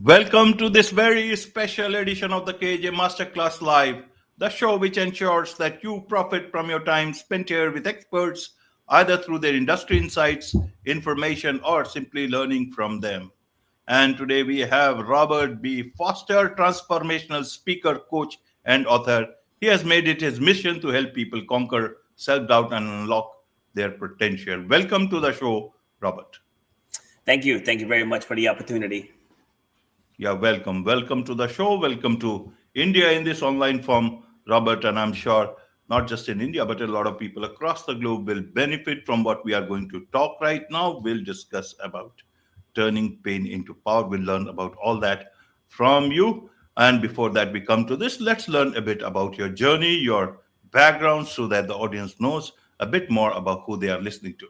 Welcome to this very special edition of the KAJ Masterclass Live, the show which ensures that you profit from your time spent here with experts, either through their industry insights, information, or simply learning from them. And today we have Robert B. Foster, transformational speaker, coach, and author. He has made it his mission to help people conquer self doubt and unlock their potential. Welcome to the show, Robert. Thank you. Thank you very much for the opportunity. Yeah, welcome. Welcome to the show. Welcome to India in this online form, Robert. And I'm sure not just in India, but a lot of people across the globe will benefit from what we are going to talk right now. We'll discuss about turning pain into power. We'll learn about all that from you. And before that, we come to this, let's learn a bit about your journey, your background, so that the audience knows a bit more about who they are listening to.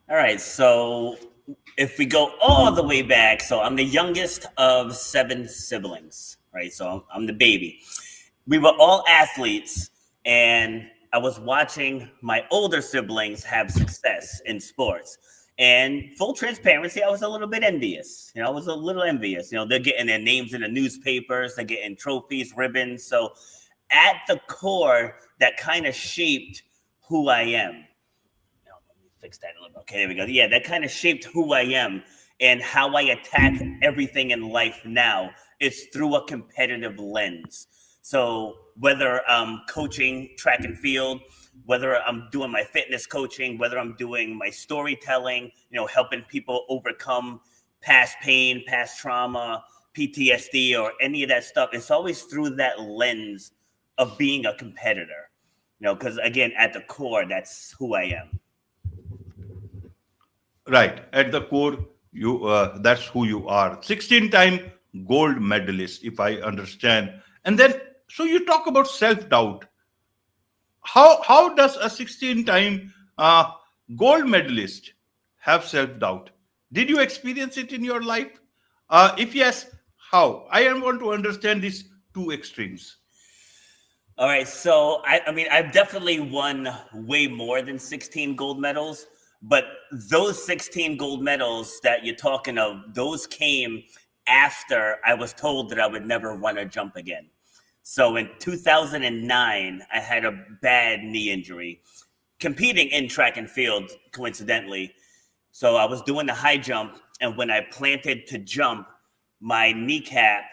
All right. So if we go all the way back, so I'm the youngest of 7 siblings, right? So I'm the baby. We were all athletes, and I was watching my older siblings have success in sports. And full transparency, I was a little bit envious. I was a little envious. They're getting their names in the newspapers, they're getting trophies, ribbons. So at the core, that kind of shaped who I am. Fix that a little bit. Okay, there we go. Yeah, that kind of shaped who I am, and how I attack everything in life now is through a competitive lens. So whether I'm coaching track and field, whether I'm doing my fitness coaching, whether I'm doing my storytelling, helping people overcome past pain, past trauma, PTSD, or any of that stuff, it's always through that lens of being a competitor. Because again, at the core, that's who I am. Right. At the core, that's who you are. 16-time gold medalist, if I understand. And then, so you talk about self-doubt. How does a 16-time gold medalist have self-doubt? Did you experience it in your life? If yes, how? I want to understand these two extremes. All right. So, I've definitely won way more than 16 gold medals. But those 16 gold medals that you're talking of, those came after I was told that I would never run or jump again. So in 2009, I had a bad knee injury, competing in track and field, coincidentally. So I was doing the high jump, and when I planted to jump, my kneecap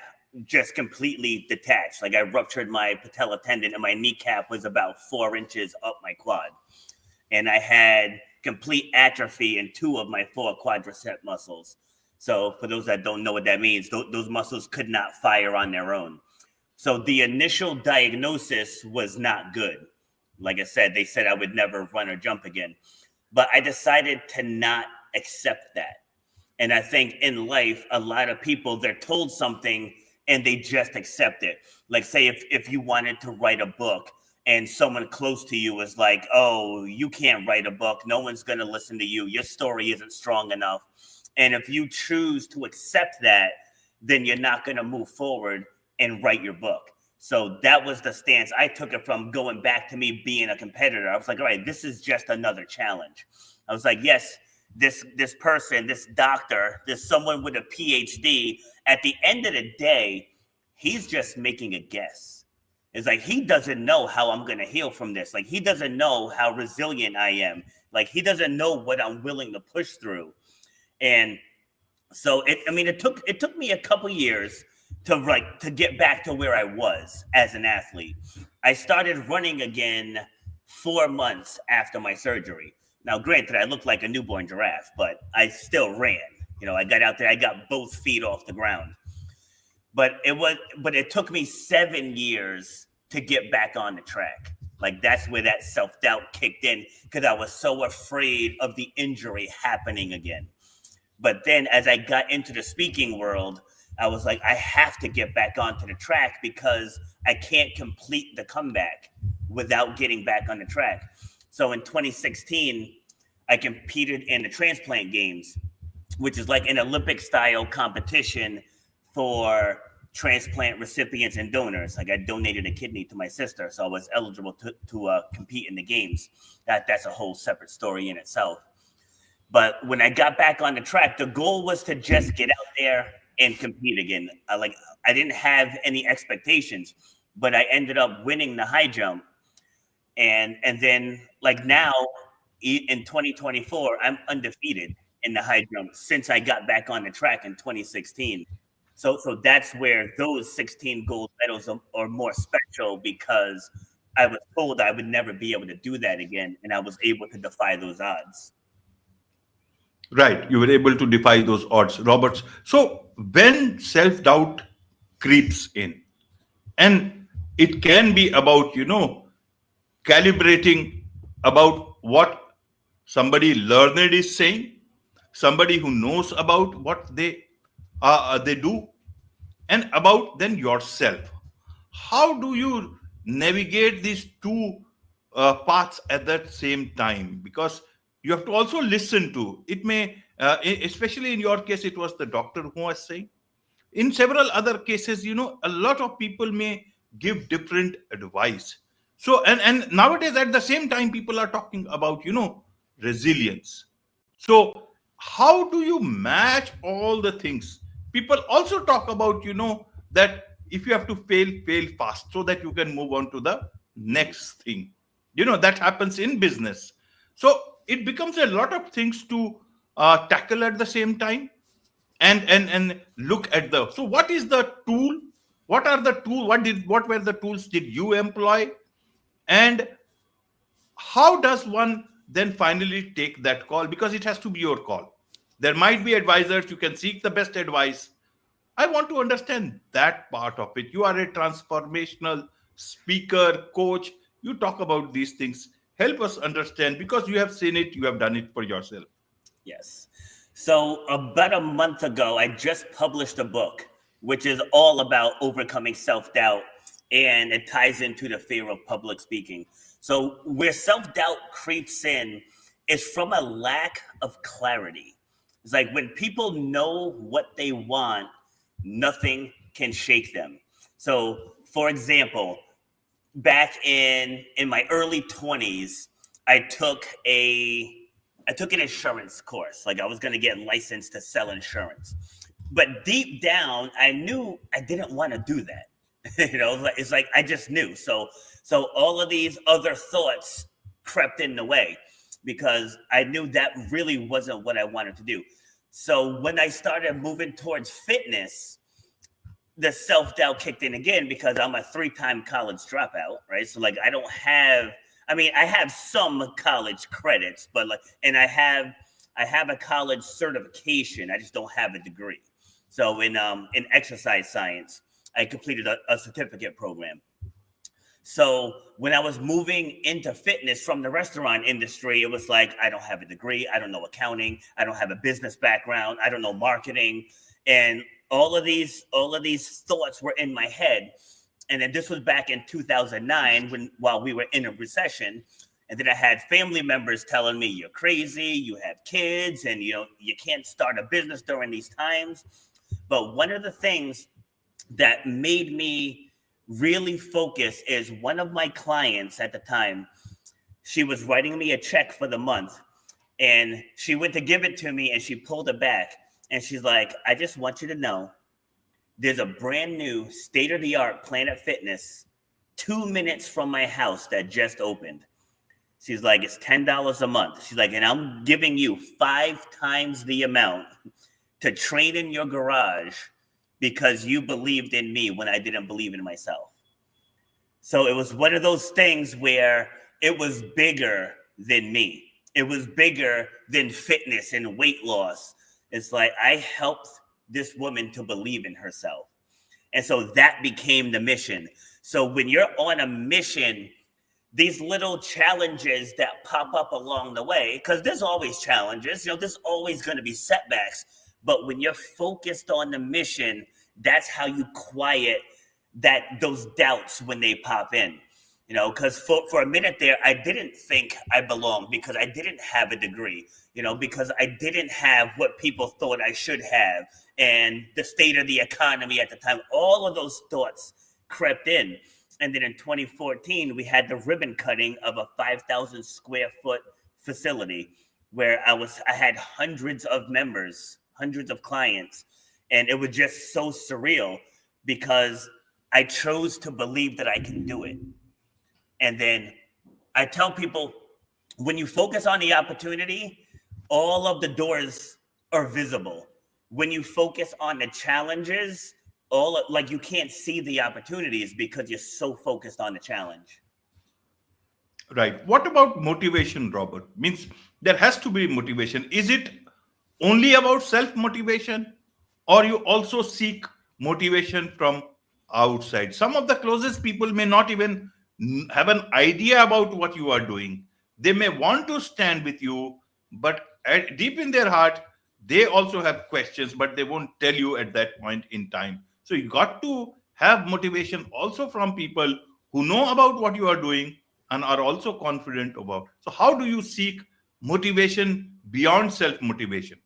just completely detached. Like I ruptured my patella tendon, and my kneecap was about 4 inches up my quad. And I had complete atrophy in 2 of my 4 quadricep muscles. So for those that don't know what that means, those muscles could not fire on their own. So the initial diagnosis was not good. Like I said, they said I would never run or jump again. But I decided to not accept that. And I think in life, a lot of people, they're told something and they just accept it. Like say if you wanted to write a book, and someone close to you is like, oh, you can't write a book. No one's going to listen to you. Your story isn't strong enough. And if you choose to accept that, then you're not going to move forward and write your book. So that was the stance I took it from, going back to me being a competitor. I was like, all right, this is just another challenge. I was like, yes, this person, this doctor, this someone with a PhD, at the end of the day, he's just making a guess. It's like, he doesn't know how I'm going to heal from this. Like, he doesn't know how resilient I am. Like, he doesn't know what I'm willing to push through. And so it took me a couple years to get back to where I was as an athlete. I started running again 4 months after my surgery. Now, granted, I looked like a newborn giraffe, but I still ran. I got out there, I got both feet off the ground. But it took me 7 years to get back on the track. Like that's where that self-doubt kicked in, because I was so afraid of the injury happening again. But then as I got into the speaking world, I was like, I have to get back onto the track because I can't complete the comeback without getting back on the track. So in 2016, I competed in the transplant games, which is like an Olympic style competition for transplant recipients and donors. Like I donated a kidney to my sister, so I was eligible to compete in the games. That's a whole separate story in itself. But when I got back on the track, the goal was to just get out there and compete again. I didn't have any expectations, but I ended up winning the high jump. And then like now in 2024, I'm undefeated in the high jump since I got back on the track in 2016. So that's where those 16 gold medals are more special, because I was told I would never be able to do that again, and I was able to defy those odds. Right. You were able to defy those odds, Roberts. So when self doubt creeps in, and it can be about, calibrating about what somebody learned is saying, somebody who knows about what they do, and about then yourself. How do you navigate these two paths at that same time? Because you have to also listen to it. May especially in your case, it was the doctor who was saying. In several other cases, a lot of people may give different advice. So and nowadays at the same time, people are talking about resilience. So how do you match all the things? People also talk about that if you have to fail fast so that you can move on to the next thing. That happens in business. So it becomes a lot of things to tackle at the same time, and look at the. So what is the tool? What are the tool? What were the tools did you employ? And how does one then finally take that call? Because it has to be your call. There might be advisors, you can seek the best advice. I want to understand that part of it. You are a transformational speaker, coach. You talk about these things. Help us understand, because you have seen it, you have done it for yourself. Yes. So about a month ago, I just published a book, which is all about overcoming self-doubt, and it ties into the fear of public speaking. So where self-doubt creeps in is from a lack of clarity. It's like when people know what they want, nothing can shake them. So for example, back in my early 20s, I took an insurance course. Like I was going to get licensed to sell insurance. But deep down, I knew I didn't want to do that. It's like I just knew. So all of these other thoughts crept in the way, because I knew that really wasn't what I wanted to do. So when I started moving towards fitness, the self-doubt kicked in again, because I'm a 3-time college dropout, right? So like I have some college credits, but I have a college certification. I just don't have a degree. So in exercise science, I completed a certificate program. So when I was moving into fitness from the restaurant industry, it was like, I don't have a degree. I don't know accounting. I don't have a business background. I don't know marketing. And all of these thoughts were in my head. And then this was back in 2009 while we were in a recession. And then I had family members telling me, you're crazy, you have kids, and you can't start a business during these times. But one of the things that made me really focus is one of my clients at the time, she was writing me a check for the month, and she went to give it to me and she pulled it back. And she's like, I just want you to know, there's a brand new state-of-the-art Planet Fitness 2 minutes from my house that just opened. She's like, it's $10 a month. She's like, and I'm giving you 5 times the amount to train in your garage because you believed in me when I didn't believe in myself. So it was one of those things where it was bigger than me. It was bigger than fitness and weight loss. It's like I helped this woman to believe in herself. And so that became the mission. So when you're on a mission, these little challenges that pop up along the way, because there's always challenges, there's always going to be setbacks. But when you're focused on the mission, that's how you quiet those doubts when they pop in. Because for a minute there, I didn't think I belonged because I didn't have a degree, because I didn't have what people thought I should have, and the state of the economy at the time. All of those thoughts crept in. And then in 2014, we had the ribbon cutting of a 5,000 square foot facility where I had hundreds of members, hundreds of clients. And it was just so surreal because I chose to believe that I can do it. And then I tell people, when you focus on the opportunity, all of the doors are visible. When you focus on the challenges, like you can't see the opportunities because you're so focused on the challenge. Right. What about motivation, Robert? Means there has to be motivation. Is it only about self motivation, or you also seek motivation from outside? Some of the closest people may not even have an idea about what you are doing. They may want to stand with you, but deep in their heart, they also have questions, but they won't tell you at that point in time. So you got to have motivation also from people who know about what you are doing and are also confident about. So how do you seek motivation beyond self motivation?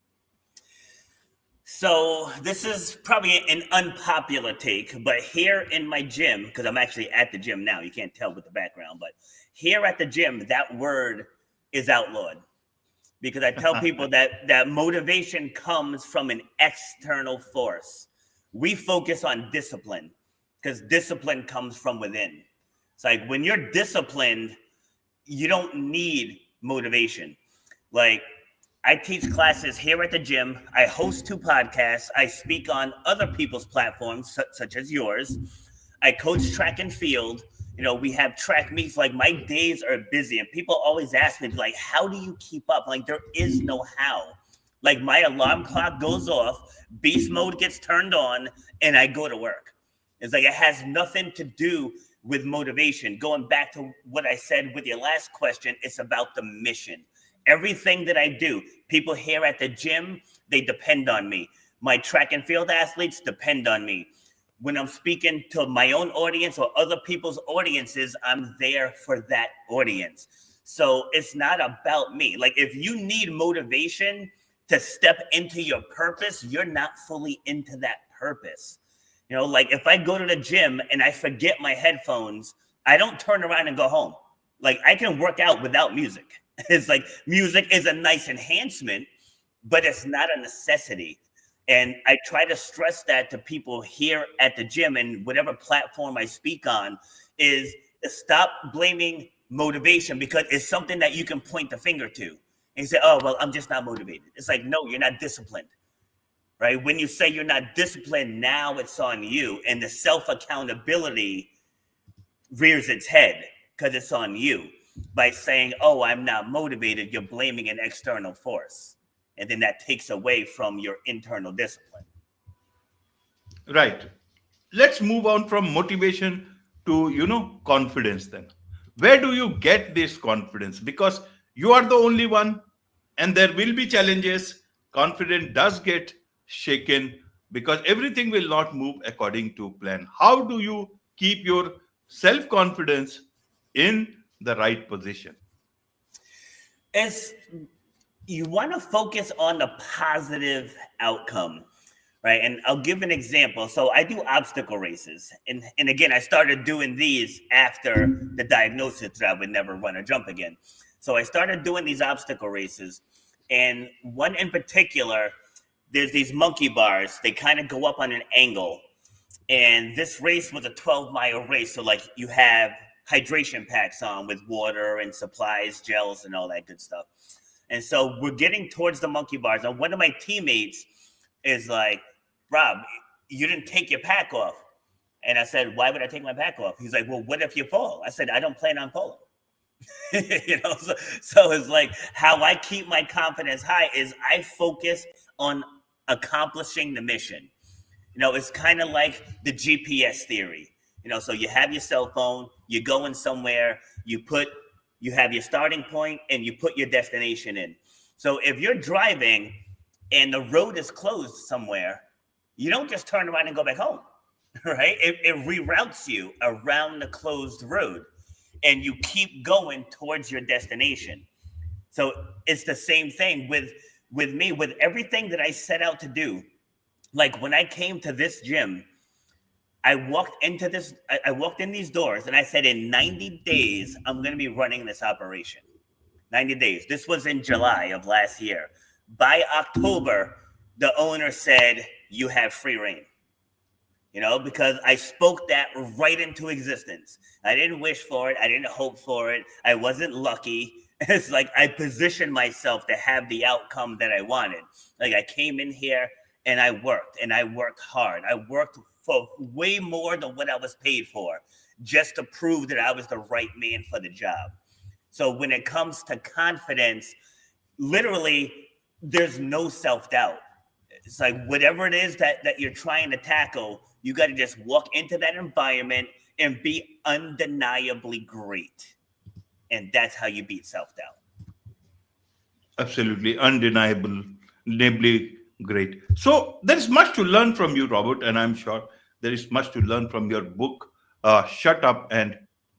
So this is probably an unpopular take, but here in my gym, because I'm actually at the gym now, you can't tell with the background, but here at the gym, that word is outlawed because I tell people that motivation comes from an external force. We focus on discipline because discipline comes from within. It's like when you're disciplined, you don't need motivation. Like I teach classes here at the gym. I host 2 podcasts. I speak on other people's platforms, such as yours. I coach track and field. We have track meets. Like my days are busy, and people always ask me, like, how do you keep up? Like there is no how. Like my alarm clock goes off, beast mode gets turned on, and I go to work. It's like it has nothing to do with motivation. Going back to what I said with your last question, it's about the mission. Everything that I do, people here at the gym, they depend on me. My track and field athletes depend on me. When I'm speaking to my own audience or other people's audiences, I'm there for that audience. So it's not about me. Like if you need motivation to step into your purpose, you're not fully into that purpose. Like if I go to the gym and I forget my headphones, I don't turn around and go home. Like I can work out without music. It's like music is a nice enhancement, but it's not a necessity. And I try to stress that to people here at the gym and whatever platform I speak on is to stop blaming motivation because it's something that you can point the finger to. And you say, oh, well, I'm just not motivated. It's like, no, you're not disciplined, right? When you say you're not disciplined, now it's on you. And the self-accountability rears its head because it's on you. By saying, oh, I'm not motivated, you're blaming an external force. And then that takes away from your internal discipline. Right. Let's move on from motivation to confidence then. Where do you get this confidence? Because you are the only one and there will be challenges. Confidence does get shaken because everything will not move according to plan. How do you keep your self confidence in the right position? You want to focus on the positive outcome, right? And I'll give an example. So I do obstacle races. And again, I started doing these after the diagnosis that I would never run or jump again. So I started doing these obstacle races. And one in particular, there's these monkey bars. They kind of go up on an angle. And this race was a 12-mile race. So like you have hydration packs on with water and supplies, gels, and all that good stuff. And so we're getting towards the monkey bars. And one of my teammates is like, Rob, you didn't take your pack off. And I said, why would I take my pack off? He's like, well, what if you fall? I said, I don't plan on falling. So it's like how I keep my confidence high is I focus on accomplishing the mission. It's kind of like the GPS theory. So you have your cell phone, you're going somewhere, you have your starting point and you put your destination in. So if you're driving and the road is closed somewhere, you don't just turn around and go back home, right? It reroutes you around the closed road and you keep going towards your destination. So it's the same thing with me, with everything that I set out to do. Like when I came to this gym, I walked in these doors and I said, in 90 days, I'm going to be running this operation. 90 days. This was in July of last year. By October, the owner said, you have free reign. Because I spoke that right into existence. I didn't wish for it. I didn't hope for it. I wasn't lucky. It's like I positioned myself to have the outcome that I wanted. Like I came in here and I worked hard. I worked for way more than what I was paid for, just to prove that I was the right man for the job. So when it comes to confidence, literally, there's no self-doubt. It's like whatever it is that you're trying to tackle, you got to just walk into that environment and be undeniably great. And that's how you beat self-doubt. Absolutely undeniably great. So there is much to learn from you, Robert, and I'm sure there is much to learn from your book, Shut Up and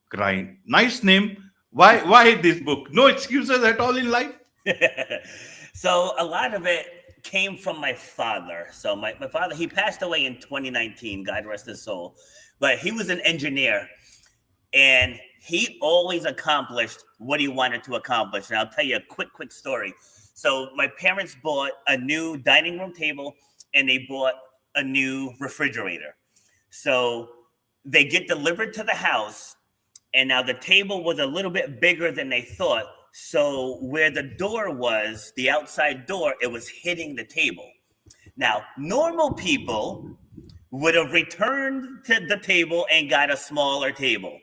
Grind. Nice name. Why this book? No excuses at all in life? So a lot of it came from my father. So my father, he passed away in 2019, God rest his soul. But he was an engineer, and he always accomplished what he wanted to accomplish. And I'll tell you a quick story. So my parents bought a new dining room table, and they bought a new refrigerator. So they get delivered to the house, and now the table was a little bit bigger than they thought. So where the door was, the outside door, it was hitting the table. Now, normal people would have returned to the table and got a smaller table,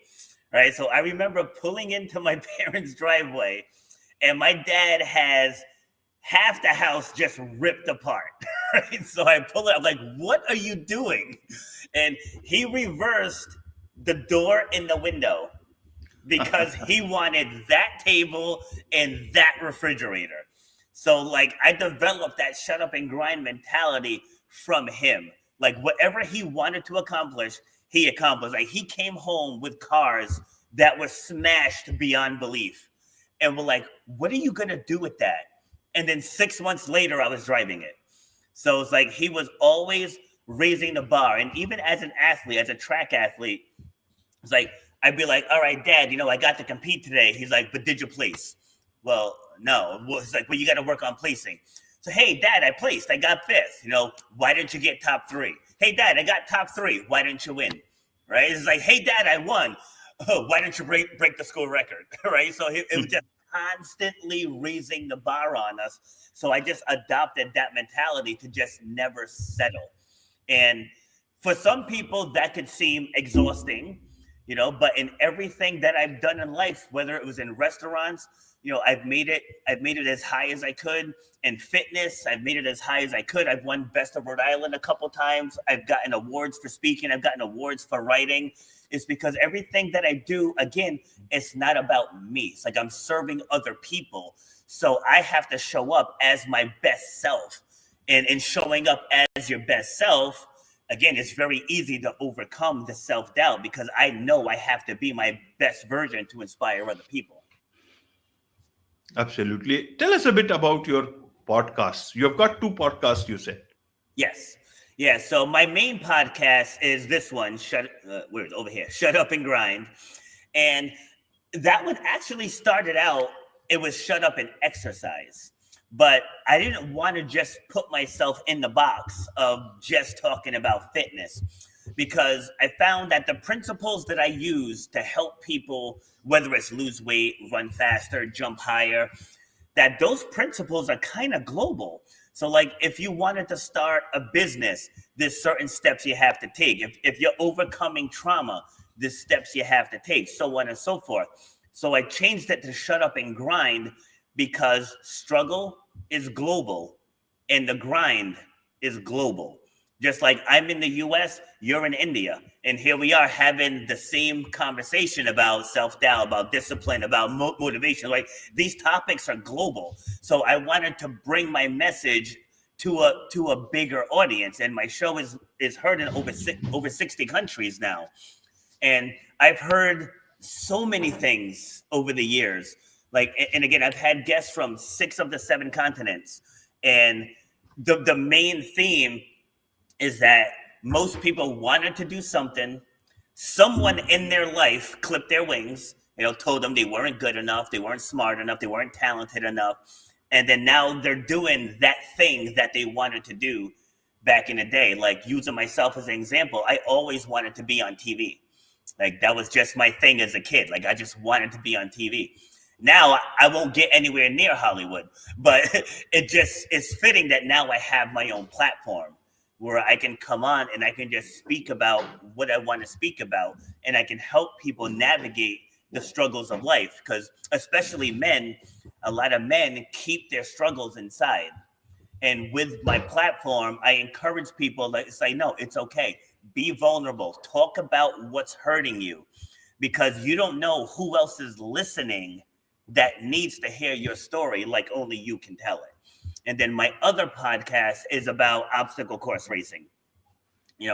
right? So I remember pulling into my parents' driveway, and my dad has half the house just ripped apart, right? So I pull it, I'm like, what are you doing? And he reversed the door in the window because he wanted that table and that refrigerator. So like I developed that shut up and grind mentality from him. Like whatever he wanted to accomplish, he accomplished. Like he came home with cars that were smashed beyond belief. And we're like, what are you gonna do with that? And then 6 months later, I was driving it. So it's like he was always raising the bar. And even as an athlete, as a track athlete, it's like, I'd be like, all right, Dad, I got to compete today. He's like, but did you place? Well, no. Well, it's like, well, you got to work on placing. So, hey, Dad, I placed. I got fifth. Why didn't you get top three? Hey, Dad, I got top three. Why didn't you win? Right? It's like, hey, Dad, I won. Oh, why didn't you break the school record? Right? So it was just constantly raising the bar on us. So I just adopted that mentality to just never settle. And for some people, that could seem exhausting. But in everything that I've done in life, whether it was in restaurants, I've made it as high as I could. In fitness, I've made it as high as I could. I've won Best of Rhode Island a couple times. I've gotten awards for speaking. I've gotten awards for writing. It's because everything that I do, again, it's not about me. It's like I'm serving other people. So I have to show up as my best self. And in showing up as your best self, again, it's very easy to overcome the self-doubt because I know I have to be my best version to inspire other people. Absolutely. Tell us a bit about your podcasts. You have got 2 podcasts, you said. Yes. Yeah. So my main podcast is this one, where's over here? Shut Up and Grind. And that one actually started out, it was Shut Up and Exercise. But I didn't want to just put myself in the box of just talking about fitness because I found that the principles that I use to help people, whether it's lose weight, run faster, jump higher, that those principles are kind of global. So like if you wanted to start a business, there's certain steps you have to take. If you're overcoming trauma, there's steps you have to take, so on and so forth. So I changed it to Shut Up and Grind because struggle is global and the grind is global. Just like I'm in the US, you're in India. And here we are having the same conversation about self-doubt, about discipline, about motivation. Like these topics are global. So I wanted to bring my message to a bigger audience. And my show is heard in over 60 countries now. And I've heard so many things over the years. Like, and again, I've had guests from 6 of the 7 continents. And the main theme is that most people wanted to do something. Someone in their life clipped their wings, told them they weren't good enough, they weren't smart enough, they weren't talented enough. And then now they're doing that thing that they wanted to do back in the day. Like, using myself as an example, I always wanted to be on TV. Like, that was just my thing as a kid. Like, I just wanted to be on TV. Now I won't get anywhere near Hollywood, but it just is fitting that now I have my own platform where I can come on and I can just speak about what I want to speak about, and I can help people navigate the struggles of life. Because especially men, a lot of men keep their struggles inside. And with my platform, I encourage people to say, no, it's okay. Be vulnerable. Talk about what's hurting you, because you don't know who else is listening that needs to hear your story like only you can tell it. And then my other podcast is about obstacle course racing.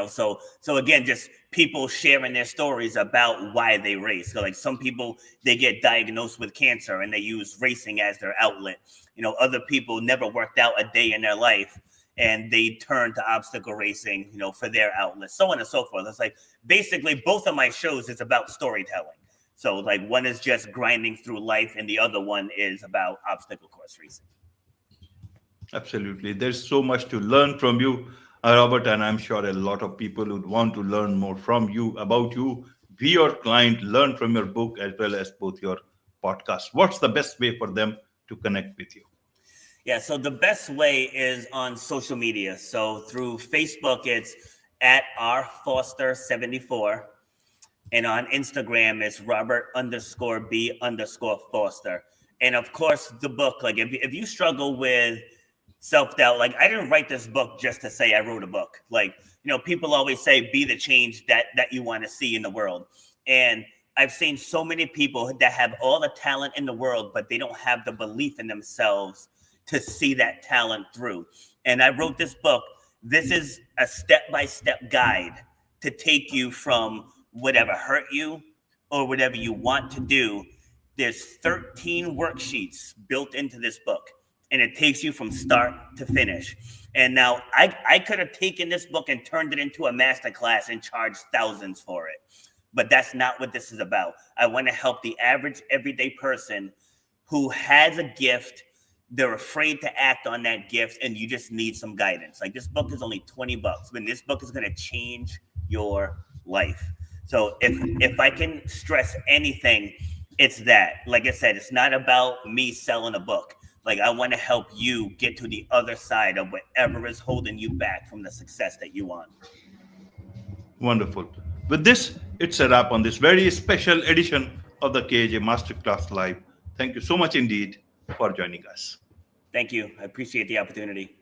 So again, just people sharing their stories about why they race. So like, some people, they get diagnosed with cancer and they use racing as their outlet. Other people never worked out a day in their life and they turn to obstacle racing, for their outlet, so on and so forth. It's like, basically both of my shows is about storytelling. So like, one is just grinding through life and the other one is about obstacle course racing. Absolutely. There's so much to learn from you, Robert, and I'm sure a lot of people would want to learn more from you, about you, be your client, learn from your book as well as both your podcast. What's the best way for them to connect with you? Yeah, so the best way is on social media. So through Facebook, it's at rfoster74. And on Instagram, it's Robert_B_Foster. And of course, the book, like, if you struggle with self-doubt, like, I didn't write this book just to say I wrote a book. Like, people always say, be the change that you want to see in the world. And I've seen so many people that have all the talent in the world, but they don't have the belief in themselves to see that talent through. And I wrote this book. This is a step-by-step guide to take you from whatever hurt you or whatever you want to do. There's 13 worksheets built into this book, and it takes you from start to finish. And now I could have taken this book and turned it into a masterclass and charged thousands for it. But that's not what this is about. I want to help the average everyday person who has a gift. They're afraid to act on that gift, and you just need some guidance. Like, this book is only $20, but this book is going to change your life. So if I can stress anything, it's that. Like I said, it's not about me selling a book. Like, I want to help you get to the other side of whatever is holding you back from the success that you want. Wonderful. With this, it's a wrap on this very special edition of the KAJ Masterclass Live. Thank you so much indeed for joining us. Thank you. I appreciate the opportunity.